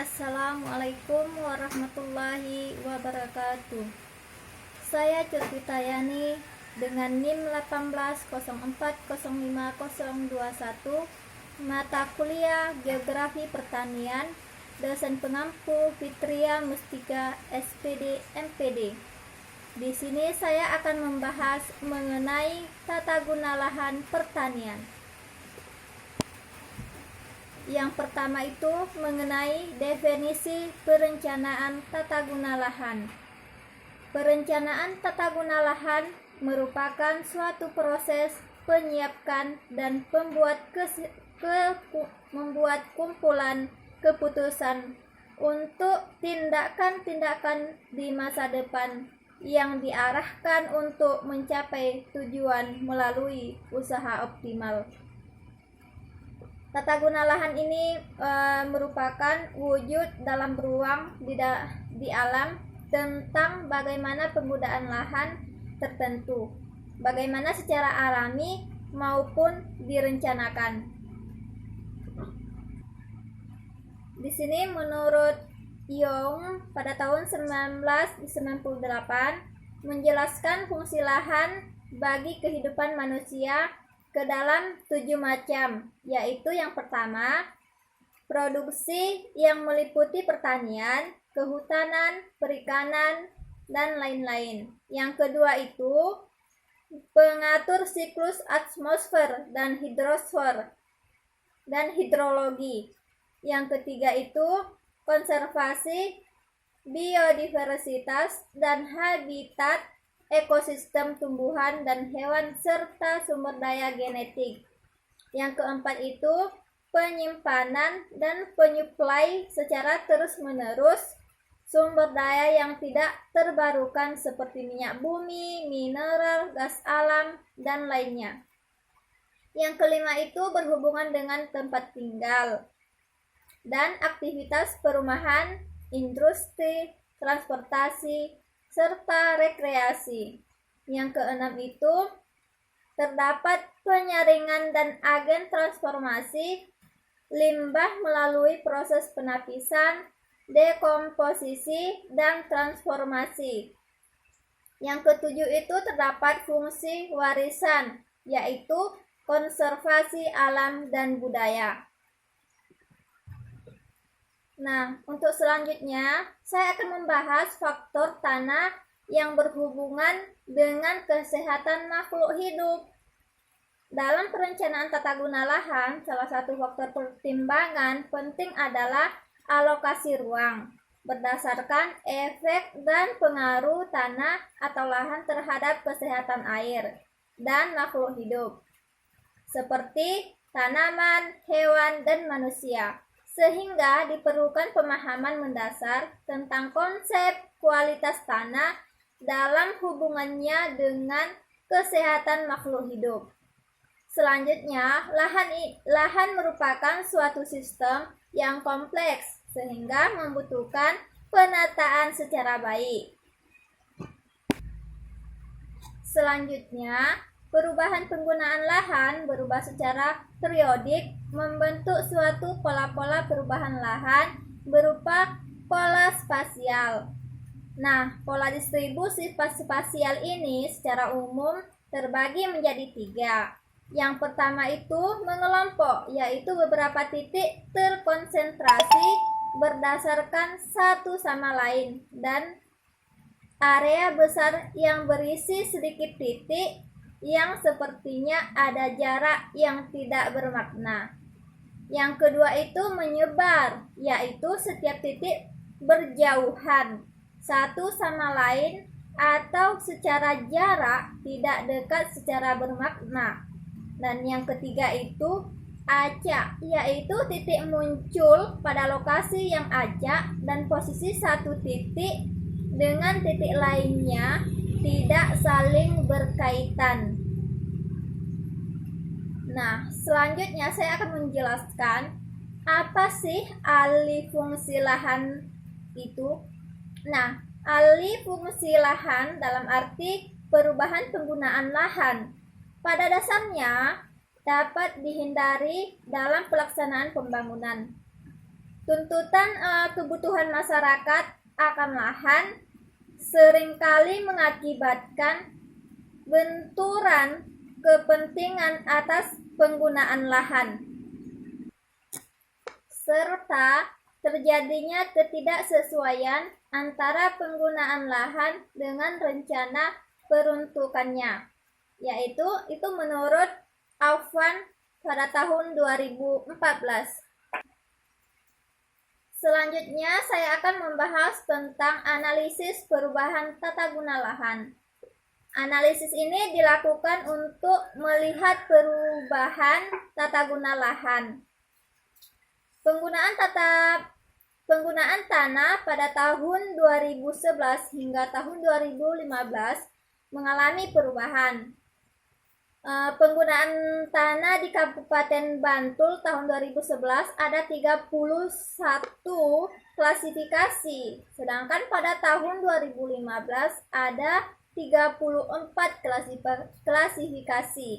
Assalamualaikum warahmatullahi wabarakatuh. Saya Curtitayani dengan NIM 180405021, mata kuliah Geografi Pertanian, dosen pengampu Fitria Mustika SPD MPD. Di sini saya akan membahas mengenai tata guna lahan pertanian. Yang pertama itu mengenai definisi perencanaan tata guna lahan. Perencanaan tata guna lahan merupakan suatu proses penyiapkan dan membuat kumpulan keputusan untuk tindakan-tindakan di masa depan yang diarahkan untuk mencapai tujuan melalui usaha optimal. Tata guna lahan ini merupakan wujud dalam ruang di alam tentang bagaimana penggunaan lahan tertentu, bagaimana secara alami maupun direncanakan. Di sini menurut Young pada tahun 1998 menjelaskan fungsi lahan bagi kehidupan manusia ke dalam 7 macam, yaitu yang pertama, produksi yang meliputi pertanian, kehutanan, perikanan, dan lain-lain. Yang kedua itu pengatur siklus atmosfer dan hidrosfer dan hidrologi. Yang ketiga itu konservasi biodiversitas dan habitat ekosistem tumbuhan dan hewan serta sumber daya genetik. Yang keempat itu penyimpanan dan penyuplai secara terus-menerus sumber daya yang tidak terbarukan seperti minyak bumi, mineral, gas alam, dan lainnya. Yang kelima itu berhubungan dengan tempat tinggal dan aktivitas perumahan, industri, transportasi, serta rekreasi. Yang keenam itu terdapat penyaringan dan agen transformasi limbah melalui proses penapisan, dekomposisi, dan transformasi. Yang ketujuh itu terdapat fungsi warisan, yaitu konservasi alam dan budaya. Nah, untuk selanjutnya, saya akan membahas faktor tanah yang berhubungan dengan kesehatan makhluk hidup. Dalam perencanaan tata guna lahan, salah satu faktor pertimbangan penting adalah alokasi ruang, berdasarkan efek dan pengaruh tanah atau lahan terhadap kesehatan air dan makhluk hidup, seperti tanaman, hewan, dan manusia. Sehingga diperlukan pemahaman mendasar tentang konsep kualitas tanah dalam hubungannya dengan kesehatan makhluk hidup. Selanjutnya, lahan merupakan suatu sistem yang kompleks sehingga membutuhkan penataan secara baik. Selanjutnya, perubahan penggunaan lahan berubah secara periodik membentuk suatu pola-pola perubahan lahan berupa pola spasial. Nah, pola distribusi spasial ini secara umum terbagi menjadi 3. Yang pertama itu mengelompok, yaitu beberapa titik terkonsentrasi berdasarkan satu sama lain dan area besar yang berisi sedikit titik yang sepertinya ada jarak yang tidak bermakna. Yang kedua itu menyebar, yaitu setiap titik berjauhan satu sama lain atau secara jarak tidak dekat secara bermakna. Dan yang ketiga itu acak, yaitu titik muncul pada lokasi yang acak dan posisi satu titik dengan titik lainnya tidak saling berkaitan. Nah, selanjutnya saya akan menjelaskan apa sih alih fungsi lahan itu. Nah, alih fungsi lahan dalam arti perubahan penggunaan lahan pada dasarnya dapat dihindari dalam pelaksanaan pembangunan. Tuntutan kebutuhan masyarakat akan lahan seringkali mengakibatkan benturan kepentingan atas penggunaan lahan, serta terjadinya ketidaksesuaian antara penggunaan lahan dengan rencana peruntukannya, yaitu itu menurut Aufwan pada tahun 2014. Selanjutnya saya akan membahas tentang analisis perubahan tata guna lahan. Analisis ini dilakukan untuk melihat perubahan tata guna lahan. Penggunaan tanah pada tahun 2011 hingga tahun 2015 mengalami perubahan. Penggunaan tanah di Kabupaten Bantul tahun 2011 ada 31 klasifikasi, sedangkan pada tahun 2015 ada 34 klasifikasi.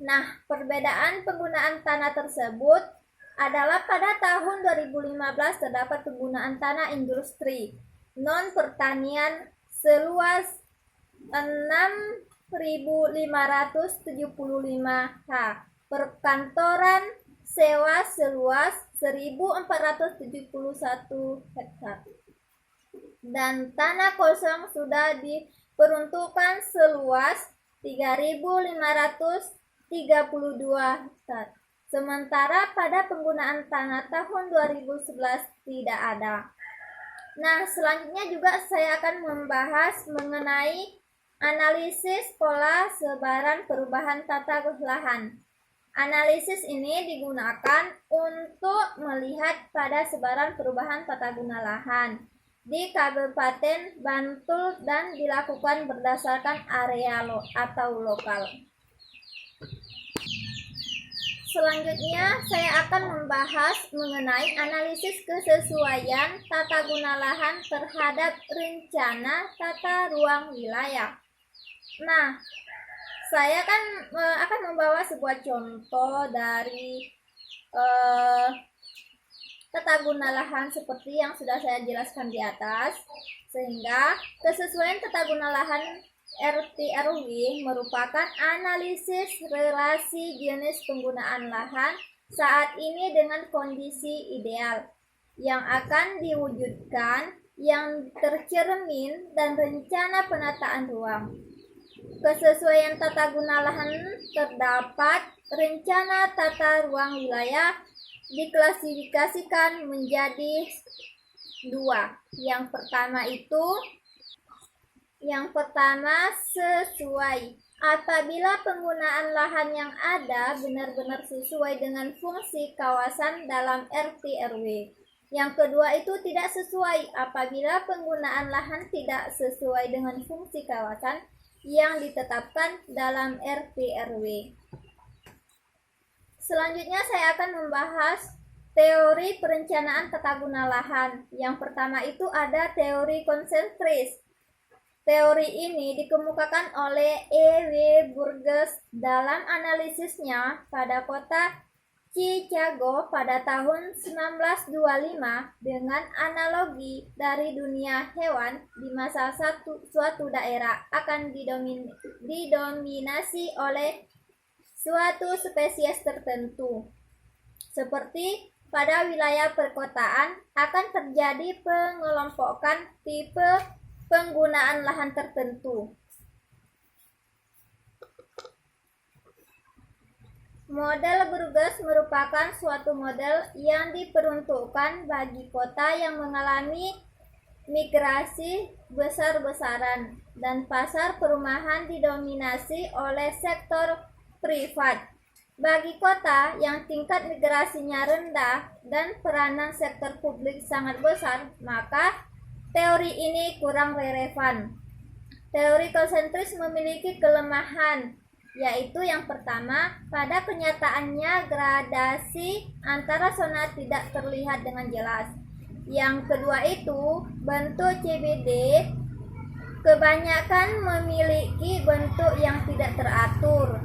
Nah, perbedaan penggunaan tanah tersebut adalah pada tahun 2015 terdapat penggunaan tanah industri non pertanian seluas 6.575 ha, perkantoran sewa seluas 1.471 hektar, dan tanah kosong sudah diperuntukkan seluas 3.532 hektar. Sementara pada penggunaan tanah tahun 2011 tidak ada. Nah, selanjutnya juga saya akan membahas mengenai analisis pola sebaran perubahan tata lahan. Analisis ini digunakan untuk melihat pada sebaran perubahan tata guna lahan di Kabupaten Bantul dan dilakukan berdasarkan area atau lokal. Selanjutnya saya akan membahas mengenai analisis kesesuaian tata guna lahan terhadap rencana tata ruang wilayah. Nah, saya akan membawa sebuah contoh dari tata guna lahan seperti yang sudah saya jelaskan di atas, sehingga kesesuaian tata guna lahan RT/RW merupakan analisis relasi jenis penggunaan lahan saat ini dengan kondisi ideal yang akan diwujudkan yang tercermin dan rencana penataan ruang. Kesesuaian tata guna lahan terdapat rencana tata ruang wilayah diklasifikasikan menjadi dua. Yang pertama sesuai. Apabila penggunaan lahan yang ada benar-benar sesuai dengan fungsi kawasan dalam RT/RW. Yang kedua itu tidak sesuai apabila penggunaan lahan tidak sesuai dengan fungsi kawasan yang ditetapkan dalam RT/RW. Selanjutnya saya akan membahas teori perencanaan tata guna lahan. Yang pertama itu ada teori konsentris. Teori ini dikemukakan oleh E.W. Burgess dalam analisisnya pada kota Chicago pada tahun 1925 dengan analogi dari dunia hewan di masa suatu daerah akan didominasi oleh suatu spesies tertentu. Seperti pada wilayah perkotaan akan terjadi pengelompokan tipe penggunaan lahan tertentu. Model Burgess merupakan suatu model yang diperuntukkan bagi kota yang mengalami migrasi besar-besaran dan pasar perumahan didominasi oleh sektor privat. Bagi kota yang tingkat migrasinya rendah dan peranan sektor publik sangat besar, maka teori ini kurang relevan. Teori konsentris memiliki kelemahan, yaitu yang pertama, pada kenyataannya gradasi antara zona tidak terlihat dengan jelas. Yang kedua itu, bentuk CBD kebanyakan memiliki bentuk yang tidak teratur.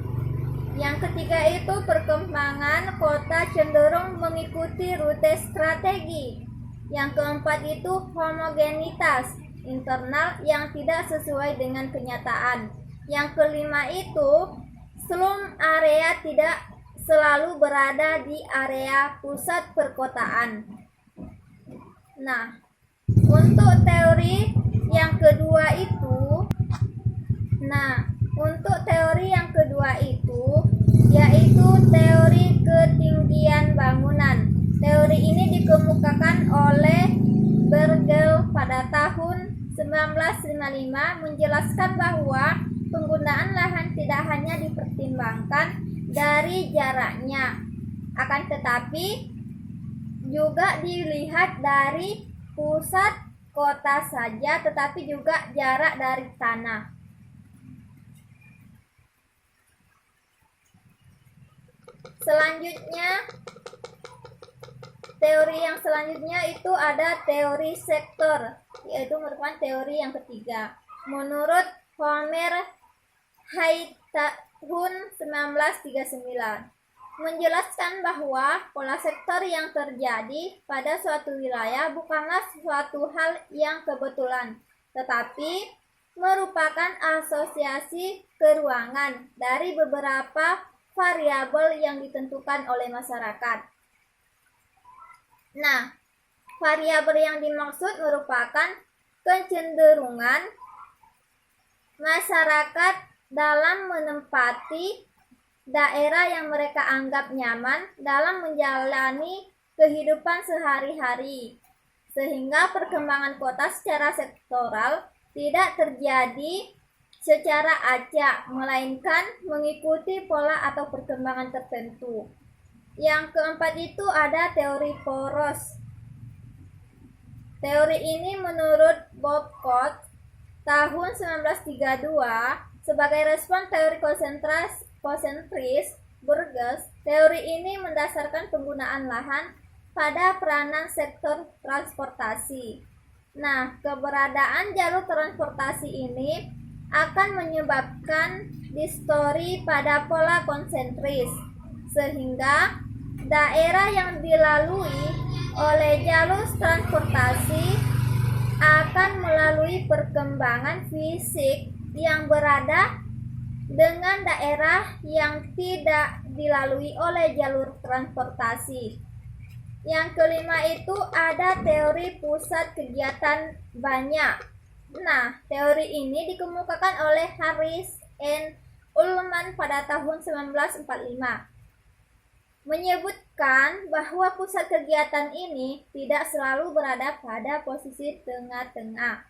Yang ketiga itu perkembangan kota cenderung mengikuti rute strategi. Yang keempat itu homogenitas internal yang tidak sesuai dengan kenyataan. Yang kelima itu slum area tidak selalu berada di area pusat perkotaan. Nah, untuk teori yang kedua itu yaitu teori ketinggian bangunan. Teori ini dikemukakan oleh Bruegel pada tahun 1955 menjelaskan bahwa penggunaan lahan tidak hanya dipertimbangkan dari jaraknya, akan tetapi juga dilihat dari pusat kota saja, tetapi juga jarak dari tanah. Selanjutnya, teori yang selanjutnya itu ada teori sektor, yaitu merupakan teori yang ketiga. Menurut Homer Hay tahun 1939 menjelaskan bahwa pola sektor yang terjadi pada suatu wilayah bukanlah suatu hal yang kebetulan, tetapi merupakan asosiasi keruangan dari beberapa variabel yang ditentukan oleh masyarakat. Nah, variabel yang dimaksud merupakan kecenderungan masyarakat dalam menempati daerah yang mereka anggap nyaman dalam menjalani kehidupan sehari-hari, sehingga perkembangan kota secara sektoral tidak terjadi secara acak, melainkan mengikuti pola atau perkembangan tertentu. Yang keempat itu ada teori poros. Teori ini menurut Bob Coates tahun 1932 sebagai respon teori konsentris Burgess. Teori ini mendasarkan penggunaan lahan pada peranan sektor transportasi. Nah, keberadaan jalur transportasi ini akan menyebabkan distori pada pola konsentris, sehingga daerah yang dilalui oleh jalur transportasi akan melalui perkembangan fisik yang berada dengan daerah yang tidak dilalui oleh jalur transportasi. Yang kelima itu ada teori pusat kegiatan banyak. Nah, teori ini dikemukakan oleh Harris and Ullman pada tahun 1945. Menyebutkan bahwa pusat kegiatan ini tidak selalu berada pada posisi tengah-tengah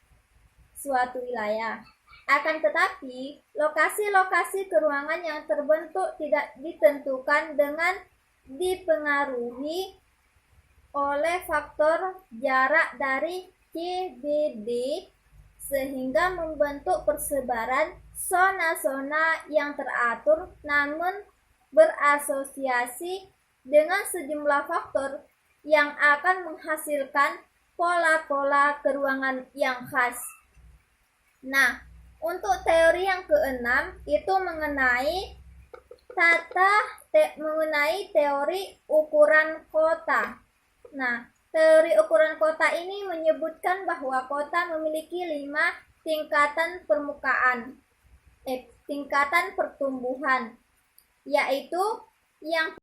suatu wilayah. Akan tetapi, lokasi-lokasi keruangan yang terbentuk tidak ditentukan dengan dipengaruhi oleh faktor jarak dari CBD, sehingga membentuk persebaran zona-zona yang teratur namun berasosiasi dengan sejumlah faktor yang akan menghasilkan pola-pola keruangan yang khas. Nah, untuk teori yang keenam itu mengenai teori ukuran kota. Nah, teori ukuran kota ini menyebutkan bahwa kota memiliki 5 tingkatan tingkatan pertumbuhan, yaitu yang